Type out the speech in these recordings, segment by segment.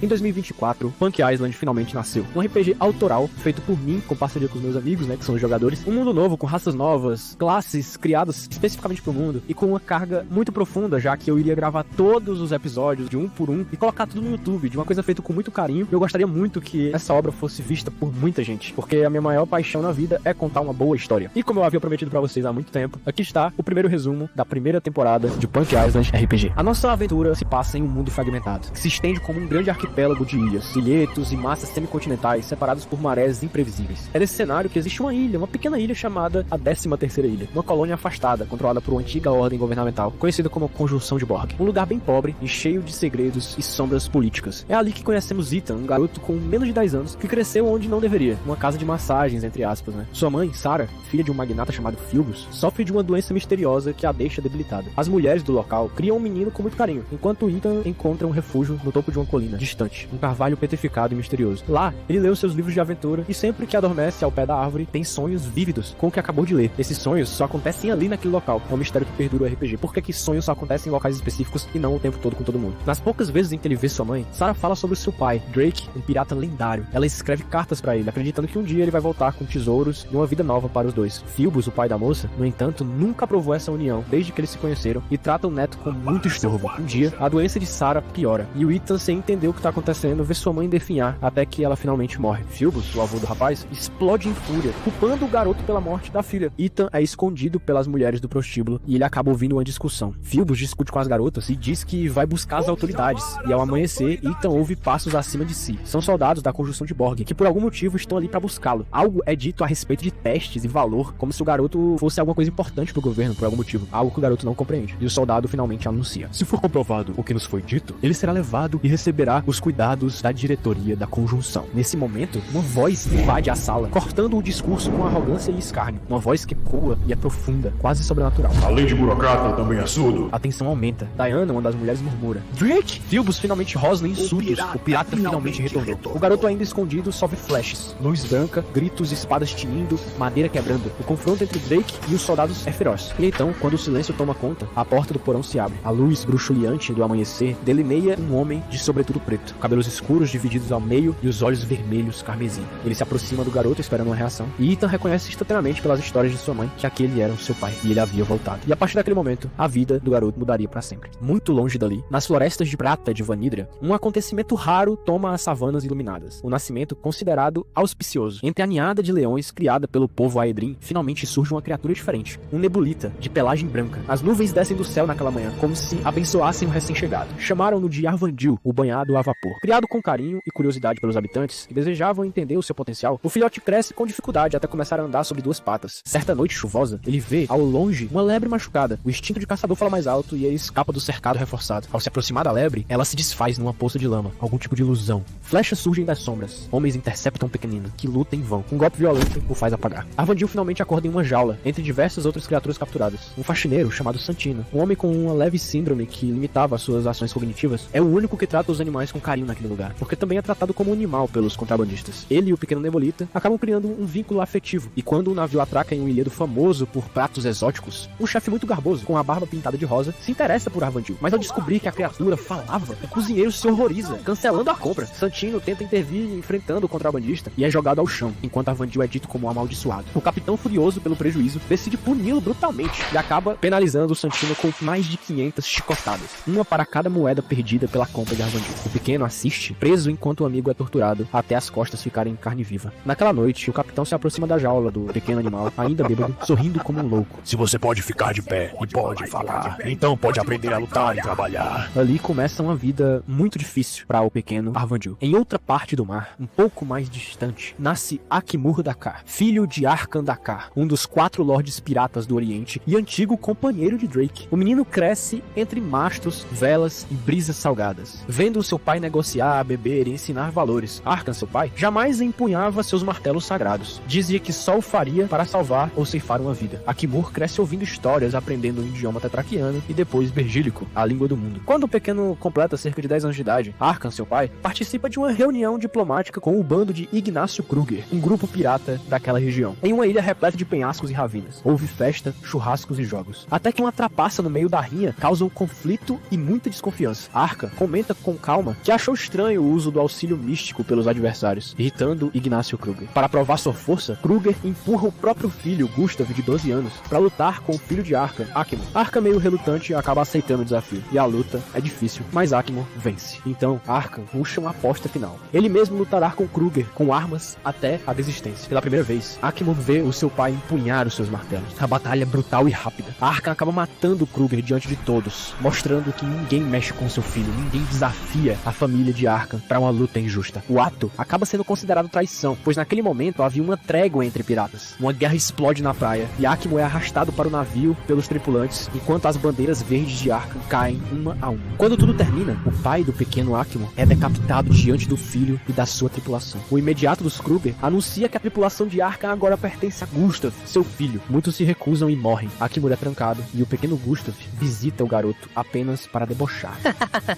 Em 2024, Punk Island finalmente nasceu. Um RPG autoral, feito por mim, com parceria com os meus amigos, né, que são os jogadores. Um mundo novo, com raças novas, classes criadas especificamente pro mundo, e com uma carga muito profunda, já que eu iria gravar todos os episódios de um por um, e colocar tudo no YouTube, de uma coisa feita com muito carinho. Eu gostaria muito que essa obra fosse vista por muita gente, porque a minha maior paixão na vida é contar uma boa história. E como eu havia prometido pra vocês há muito tempo, aqui está o primeiro resumo da primeira temporada de Punk Island RPG. A nossa aventura se passa em um mundo fragmentado, que se estende como um grande arquipélago de ilhas, ilhetos e massas semicontinentais separados por marés imprevisíveis. É nesse cenário que existe uma ilha, uma pequena ilha chamada a 13ª Ilha, uma colônia afastada, controlada por uma antiga ordem governamental, conhecida como Conjunção de Borg. Um lugar bem pobre e cheio de segredos e sombras políticas. É ali que conhecemos Ethan, um garoto com menos de 10 anos, que cresceu onde não deveria, uma casa de massagens, entre aspas, né? Sua mãe, Sarah, filha de um magnata chamado Philbus, sofre de uma doença misteriosa que a deixa debilitada. As mulheres do local criam um menino com muito carinho, enquanto Ethan encontra um refúgio no topo de uma colina distante, um carvalho petrificado e misterioso. Lá, ele lê os seus livros de aventura e sempre que adormece ao pé da árvore, tem sonhos vívidos com o que acabou de ler. Esses sonhos só acontecem ali naquele local. É um mistério que perdura o RPG. Por que sonhos só acontecem em locais específicos e não o tempo todo com todo mundo? Nas poucas vezes em que ele vê sua mãe, Sarah fala sobre seu pai, Drake, um pirata lendário. Ela escreve cartas pra ele, acreditando que um dia ele vai voltar com tesouros e uma vida nova para os dois. Philbus, o pai da moça, no entanto, nunca aprovou essa união desde que eles se conheceram e trata o neto com muito estorvo. Um dia, a doença de Sarah piora e o Ethan, sem entender o que tá acontecendo, vê sua mãe definhar até que ela finalmente morre. Philbus, o avô do rapaz, explode em fúria, culpando o garoto pela morte da filha. Ethan é escondido pelas mulheres do prostíbulo e ele acaba ouvindo uma discussão. Philbus discute com as garotas e diz que vai buscar as autoridades, e ao amanhecer, Ethan ouve passos acima de si. São soldados da Conjunção de Borg, que por algum motivo estão ali pra buscá-lo. Algo é dito a respeito de testes e valor, como se o garoto fosse alguma coisa importante pro governo, por algum motivo. Algo que o garoto não compreende. E o soldado finalmente anuncia: se for comprovado o que nos foi dito, ele será levado e receberá os cuidados da diretoria da Conjunção. Nesse momento, uma voz invade a sala, cortando o discurso com arrogância e escárnio. Uma voz que ecoa e é profunda, quase sobrenatural. Além de burocrata, também é surdo. A tensão aumenta. Diana, uma das mulheres, murmura: Drake! Philbus finalmente rosna em surdos. O pirata finalmente retornou. O garoto ainda escondido sofre flashes, luz branca, gritos, espadas tinindo, madeira quebrando. O confronto entre Drake e os soldados é feroz. E então, quando o silêncio toma conta, a porta do porão se abre. A luz bruxuleante do amanhecer delineia um homem de sobretudo preto, cabelos escuros divididos ao meio e os olhos vermelhos carmesim. Ele se aproxima do garoto esperando uma reação, e Ethan reconhece instantaneamente pelas histórias de sua mãe que aquele era o seu pai, e ele havia voltado. E a partir daquele momento, a vida do garoto mudaria para sempre. Muito longe dali, nas florestas de prata de Vanidria, um acontecimento raro toma as savanas iluminadas. O nascimento considerado auspicioso. Entre a ninhada de leões criada pelo povo Aedrin, finalmente surge uma criatura diferente, um nebulita de pelagem branca. As nuvens descem do céu naquela manhã, como se abençoassem o recém-chegado. Chamaram-no de Arvandil, o banhado a vapor. Criado com carinho e curiosidade pelos habitantes, que desejavam entender o seu potencial, o filhote cresce com dificuldade até começar a andar sobre duas patas. Certa noite chuvosa, ele vê, ao longe, uma lebre machucada. O instinto de caçador fala mais alto e ele escapa do cercado reforçado. Ao se aproximar da lebre, ela se desfaz numa poça de lama, algum tipo de ilusão. Flechas surgem das sombras. Homens interceptam o pequenino, que luta em vão. Um golpe violento o faz apagar. Arvandil finalmente acorda em uma jaula, entre diversas outras criaturas capturadas. Um faxineiro chamado Santino, um homem com uma leve síndrome que limitava as suas ações cognitivas, é o único que trata os animais com carinho naquele lugar, porque também é tratado como um animal pelos contrabandistas. Ele e o pequeno Nebulita acabam criando um vínculo afetivo, e quando o navio atraca em um ilhedo famoso por pratos exóticos, um chefe muito garboso, com a barba pintada de rosa, se interessa por Arvandil, mas ao descobrir que a criatura falava, o cozinheiro se horroriza, cancelando a compra. Santino tenta intervir enfrentando o contrabandista e é jogado ao chão, enquanto Arvandil é dito como amaldiçoado. O capitão, furioso pelo prejuízo, decide puni-lo brutalmente e acaba penalizando o Santino com mais de 500 chicotadas, uma para cada moeda perdida pela compra de Arvandil. O pequeno assiste, preso enquanto o amigo é torturado, até as costas ficarem em carne viva. Naquela noite, o capitão se aproxima da jaula do pequeno animal, ainda bêbado, sorrindo como um louco. Se você pode ficar de pé e pode falar, então pode aprender a lutar e trabalhar. Ali começa uma vida muito difícil para o pequeno Arvandil. Em outra parte do mar, um pouco mais distante, nasce Akimur Dakar, filho de Arkan Dakar, um dos 4 lordes piratas do Oriente e antigo companheiro de Drake. O menino cresce entre mastros, velas e brisas salgadas, vendo seu pai negociar, beber e ensinar valores. Arkan, seu pai, jamais empunhava seus martelos sagrados. Dizia que só o faria para salvar ou ceifar uma vida. Akimur cresce ouvindo histórias, aprendendo o idioma tetraquiano e depois bergílico, a língua do mundo. Quando o pequeno completa cerca de 10 anos de idade, Arkan, seu pai, participa de uma reunião diplomática com o bando de Ignacio Kruger, um grupo pirata daquela região, em uma ilha repleta de penhascos e ravinas. Houve festa, churrascos e jogos. Até que uma trapaça no meio da rinha causa um conflito e muita desconfiança. Arkan comenta com calma que que achou estranho o uso do auxílio místico pelos adversários, irritando Ignacio Kruger. Para provar sua força, Kruger empurra o próprio filho, Gustav, de 12 anos, para lutar com o filho de Arkham, Akimov. Arkham, meio relutante, acaba aceitando o desafio, e a luta é difícil, mas Akimov vence. Então, Arkham puxa uma aposta final. Ele mesmo lutará com Kruger, com armas até a desistência. Pela primeira vez, Akimov vê o seu pai empunhar os seus martelos. A batalha é brutal e rápida. Arkham acaba matando Kruger diante de todos, mostrando que ninguém mexe com seu filho, ninguém desafia a família de Arkham para uma luta injusta. O ato acaba sendo considerado traição, pois naquele momento havia uma trégua entre piratas. Uma guerra explode na praia e Akimov é arrastado para o navio pelos tripulantes, enquanto as bandeiras verdes de Arkham caem uma a uma. Quando tudo termina, o pai do pequeno Akimov é decapitado diante do filho e da sua tripulação. O imediato dos Kruger anuncia que a tripulação de Arkham agora pertence a Gustav, seu filho. Muitos se recusam e morrem. Akimov é trancado e o pequeno Gustav visita o garoto apenas para debochar.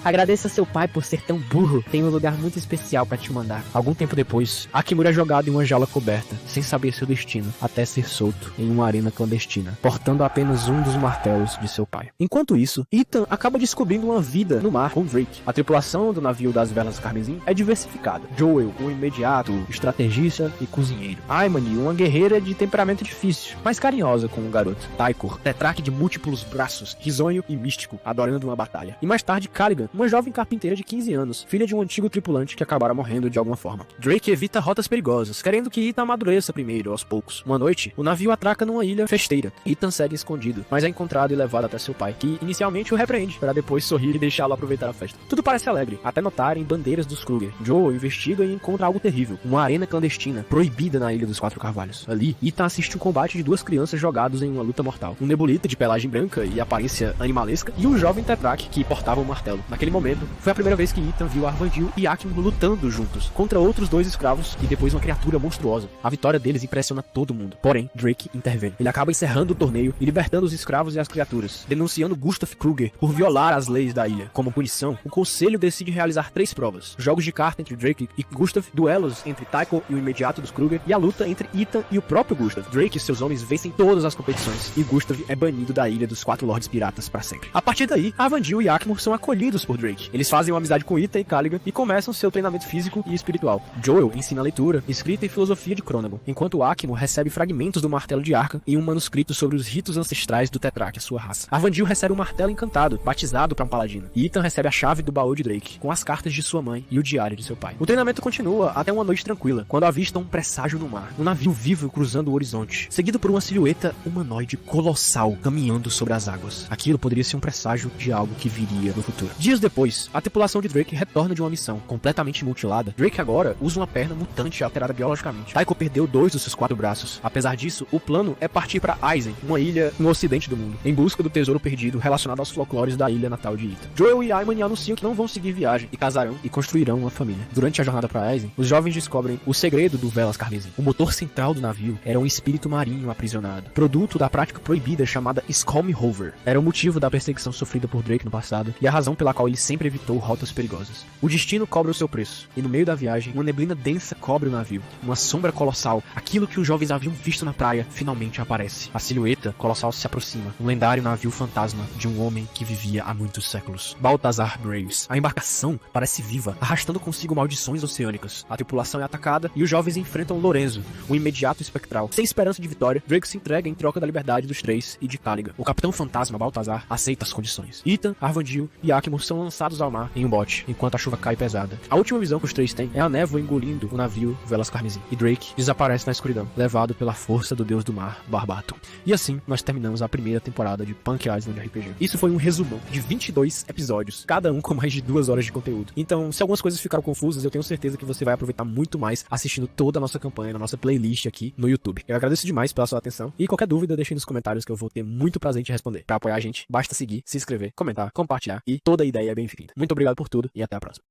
Agradeça seu pai por ser tão burro. Tem um lugar muito especial pra te mandar. Algum tempo depois, Akimura é jogado em uma jaula coberta, sem saber seu destino, até ser solto em uma arena clandestina, portando apenas um dos martelos de seu pai. Enquanto isso, Ethan acaba descobrindo uma vida no mar com Drake. A tripulação do navio das Velas Carmesim é diversificada. Joel, um imediato, estrategista e cozinheiro. Aimani, uma guerreira de temperamento difícil, mas carinhosa com o garoto. Taikor, tetraque de múltiplos braços, risonho e místico, adorando uma batalha. E mais tarde, Caligan, uma jovem carpinteira de 15 anos, filha de um antigo tripulante que acabara morrendo de alguma forma. Drake evita rotas perigosas, querendo que Ethan amadureça primeiro, aos poucos. Uma noite, o navio atraca numa ilha festeira. Ethan segue escondido, mas é encontrado e levado até seu pai, que inicialmente o repreende, para depois sorrir e deixá-lo aproveitar a festa. Tudo parece alegre, até notarem bandeiras dos Kruger. Joel investiga e encontra algo terrível, uma arena clandestina, proibida na Ilha dos Quatro Carvalhos. Ali, Ethan assiste um combate de duas crianças jogados em uma luta mortal. Um nebulita de pelagem branca e aparência animalesca, e um jovem tetraque que portava um martelo. Naquele momento, foi a primeira vez que Ethan viu Arvandil e Akimov lutando juntos, contra outros dois escravos e depois uma criatura monstruosa. A vitória deles impressiona todo mundo. Porém, Drake intervém. Ele acaba encerrando o torneio e libertando os escravos e as criaturas, denunciando Gustav Kruger por violar as leis da ilha. Como punição, o conselho decide realizar 3 provas: jogos de carta entre Drake e Gustav, duelos entre Tycho e o imediato dos Kruger, e a luta entre Ethan e o próprio Gustav. Drake e seus homens vencem todas as competições, e Gustav é banido da ilha dos 4 Lordes Piratas para sempre. A partir daí, Arvandil e Akimov são acolhidos por Drake. Eles fazem uma amizade com Ethan e Caligan e começam seu treinamento físico e espiritual. Joel ensina leitura, escrita e filosofia de Cronagon, enquanto Akimov recebe fragmentos do martelo de Arkham e um manuscrito sobre os ritos ancestrais do Tetrarch, a sua raça. Arvandil recebe um martelo encantado, batizado para um paladino. E Ethan recebe a chave do baú de Drake, com as cartas de sua mãe e o diário de seu pai. O treinamento continua até uma noite tranquila, quando avistam um presságio no mar, um navio vivo cruzando o horizonte, seguido por uma silhueta humanoide colossal caminhando sobre as águas. Aquilo poderia ser um presságio de algo que viria no futuro. Dias depois, a tripulação de Drake retorna de uma missão completamente mutilada. Drake agora usa uma perna mutante alterada biologicamente. Tycho perdeu 2 dos seus 4 braços. Apesar disso, o plano é partir para Eisen, uma ilha no ocidente do mundo, em busca do tesouro perdido relacionado aos folclores da ilha natal de Ethan. Joel e Aimani anunciam que não vão seguir viagem e casarão e construirão uma família. Durante a jornada para Eisen, os jovens descobrem o segredo do Velas Carmesim. O motor central do navio era um espírito marinho aprisionado, produto da prática proibida chamada Skolmhover. Era o motivo da perseguição sofrida por Drake no passado e a razão pela qual ele sempre evitou rotas perigosas. O destino cobra o seu preço, e no meio da viagem, uma neblina densa cobre o navio. Uma sombra colossal, aquilo que os jovens haviam visto na praia, finalmente aparece. A silhueta colossal se aproxima, um lendário navio fantasma de um homem que vivia há muitos séculos. Balthazar Graves. A embarcação parece viva, arrastando consigo maldições oceânicas. A tripulação é atacada e os jovens enfrentam Lorenzo, o imediato espectral. Sem esperança de vitória, Drake se entrega em troca da liberdade dos 3 e de Caligan. O capitão fantasma Balthazar aceita as condições. Ethan, Arvandil e Akimov são lançados ao mar em um bote, enquanto a chuva cai pesada. A última visão que os 3 têm é a névoa engolindo o navio Velas Carmesim. E Drake desaparece na escuridão, levado pela força do deus do mar, Barbato. E assim, nós terminamos a primeira temporada de Punk Island RPG. Isso foi um resumão de 22 episódios, cada um com mais de 2 horas de conteúdo. Então, se algumas coisas ficaram confusas, eu tenho certeza que você vai aproveitar muito mais assistindo toda a nossa campanha, na nossa playlist aqui no YouTube. Eu agradeço demais pela sua atenção e qualquer dúvida deixe nos comentários que eu vou ter muito prazer em te responder. Para apoiar a gente, basta seguir, se inscrever, comentar, compartilhar e toda ideia é bem-vinda. Muito obrigado por tudo e até a próxima.